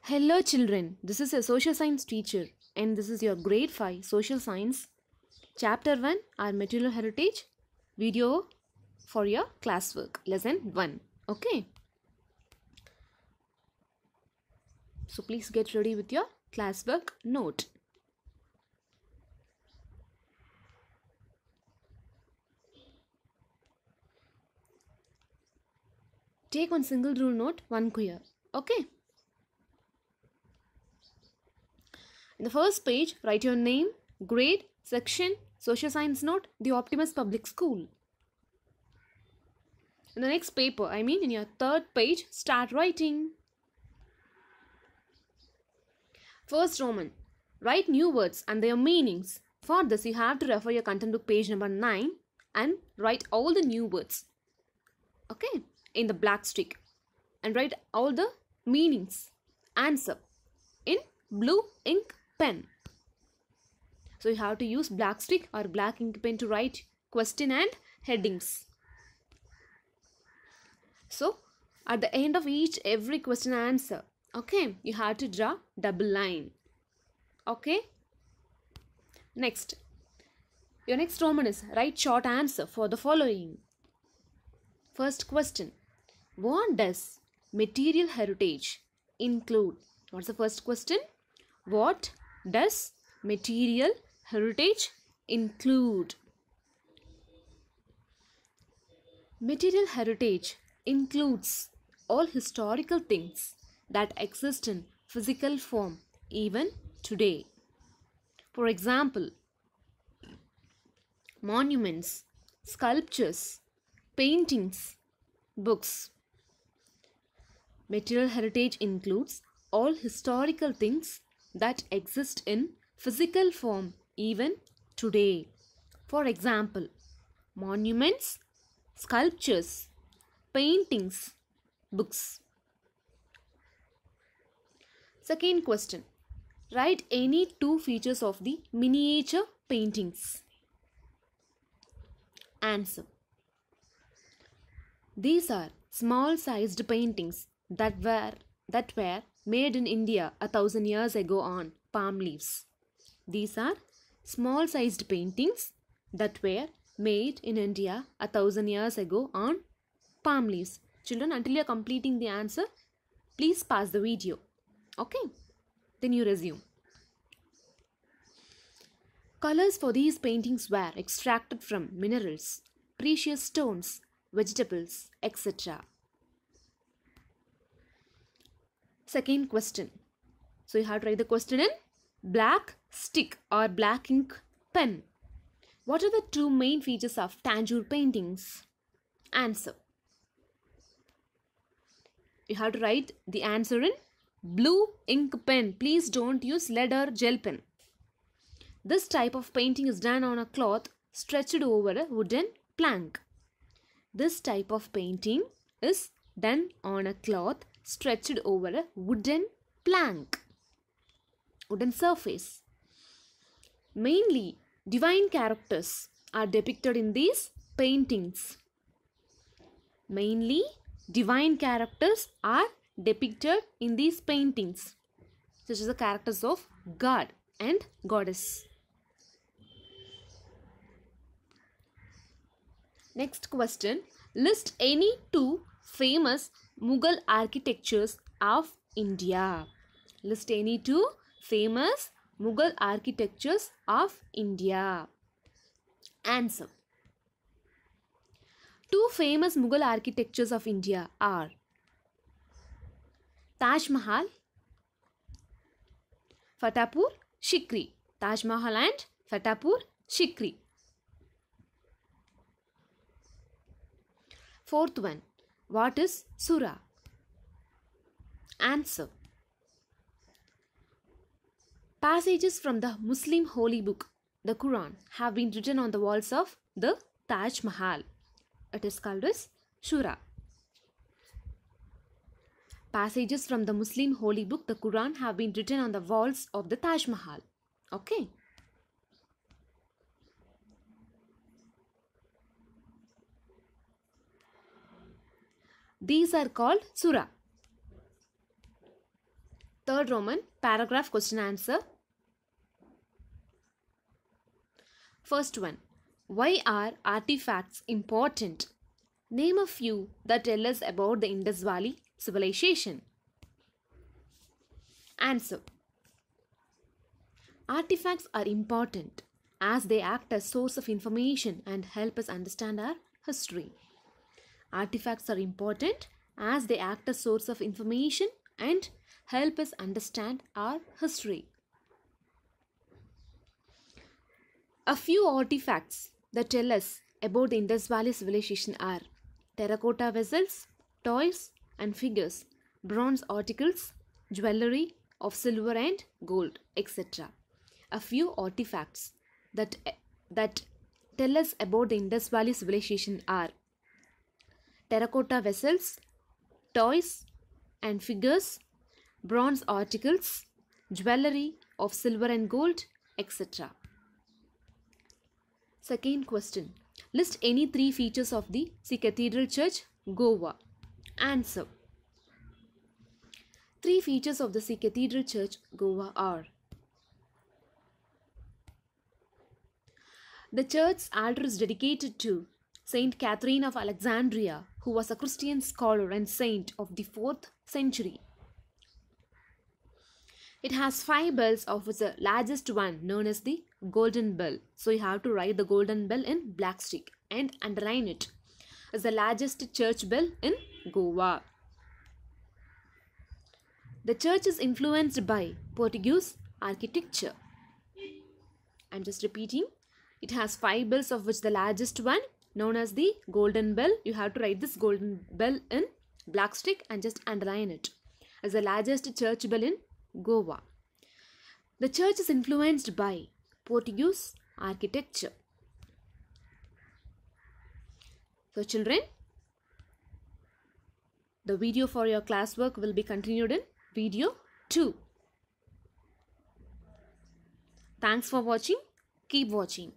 Hello children, this is a social science teacher and this is your grade 5 social science chapter 1 our material heritage video for your classwork lesson 1. Okay, so please get ready with your classwork note. Take one single rule note, one queer. Okay, in the first page write your name, grade, section, social science note, the Optimus Public School. In the next paper, in your third page, start writing. First Roman, write new words and their meanings. For this, you have to refer your content book page number 9 and write all the new words. Okay, in the black stick and write all the meanings. Answer in blue ink pen. So you have to use black stick or black ink pen to write question and headings. So at the end of every question and answer, okay, you have to draw double line. Okay. Next, your next Roman is write short answer for the following. First question, what does material heritage include? What's the first question? What does material heritage include? Material heritage includes all historical things that exist in physical form even today. For example, monuments, sculptures, paintings, books. Material heritage includes all historical things that exist in physical form even today. For example, monuments, sculptures, paintings, books. Second question, write any two features of the miniature paintings. Answer. These are small-sized paintings that were made in India 1,000 years ago on palm leaves. These are small-sized paintings that were made in India 1,000 years ago on palm leaves. Children, until you are completing the answer, please pause the video. Okay, then you resume. Colors for these paintings were extracted from minerals, precious stones, vegetables, etc. Second question. So you have to write the question in black stick or black ink pen. What are the two main features of Tanjore paintings? Answer. You have to write the answer in blue ink pen. Please don't use lead or gel pen. This type of painting is done on a cloth stretched over a wooden plank. This type of painting is done on a cloth stretched over a wooden plank, wooden surface. Mainly, divine characters are depicted in these paintings. Mainly, divine characters are depicted in these paintings, such as the characters of God and Goddess. Next question, list any two famous Mughal architectures of India. List any two famous Mughal architectures of India. Answer. Two famous Mughal architectures of India are Taj Mahal, Fatehpur Sikri. Taj Mahal and Fatehpur Sikri. Fourth one, what is Surah? Answer. Passages from the Muslim holy book, the Quran, have been written on the walls of the Taj Mahal. It is called as Surah. Passages from the Muslim holy book, the Quran, have been written on the walls of the Taj Mahal. Okay. These are called surah. Third Roman, paragraph question answer. First one, why are artifacts important? Name a few that tell us about the Indus Valley civilization. Answer. Artifacts are important as they act as source of information and help us understand our history. Artifacts are important as they act as source of information and help us understand our history. A few artifacts that tell us about the Indus Valley civilization are terracotta vessels, toys and figures, bronze articles, jewelry of silver and gold, etc. A few artifacts that tell us about the Indus Valley civilization are terracotta vessels, toys and figures, bronze articles, jewelry of silver and gold, etc. Second question. List any three features of the Sea Cathedral Church, Goa. Answer. Three features of the Sea Cathedral Church, Goa are: the church's altar is dedicated to Saint Catherine of Alexandria, who was a Christian scholar and saint of the 4th century. It has 5 bells, of which the largest one known as the Golden Bell. So you have to write the Golden Bell in black stick and underline it as the largest church bell in Goa. The church is influenced by Portuguese architecture. I'm just repeating. It has 5 bells, of which the largest one known as the Golden Bell. You have to write this Golden Bell in black stick and just underline it as the largest church bell in Goa. The church is influenced by Portuguese architecture. So children, the video for your classwork will be continued in video 2. Thanks for watching. Keep watching.